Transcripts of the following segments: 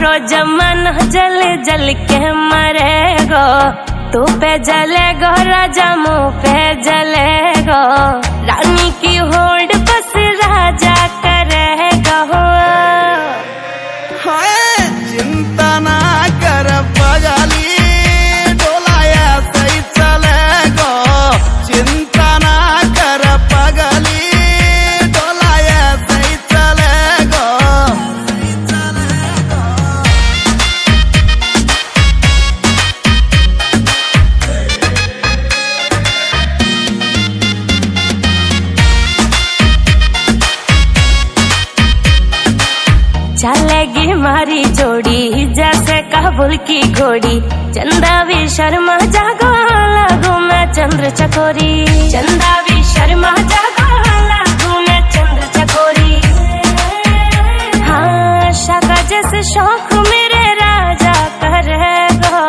रोज मन जल जल के मरेगो, तू पे जलेगो राजा मुँह पे जलेगो, रानी की होड़ बस राजा करेगा। चिंता ना कर पगली, डोलाया सही चलेगो, चिंता ना कर पगली, डोलाया सही चलेगो। चलेगी मारी जोड़ी जैसे काबुल की घोड़ी, चंदा भी शर्मा जागो लागू मैं चंद्र चकोरी, चंदा भी शर्मा जागो लागू मैं चंद्र चकोरी। हाँ शाका जैसे शौक मेरे राजा करेगो।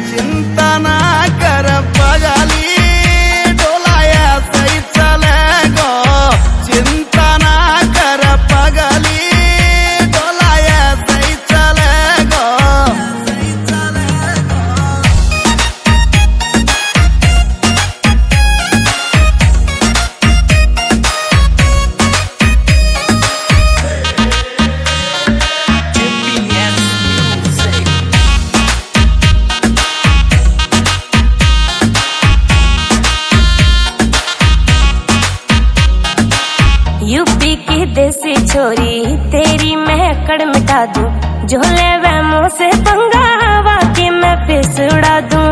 चिंता ना कर पगली, डोलाया सही चलेगो, चिंता ना कर पगली, डोलाया सही चलेगो। यूपी की देसी छोरी तेरी महकड़ मिटा दूं, झोले वह मुँह से पंगा वाकई मैं फिस उड़ा दूं।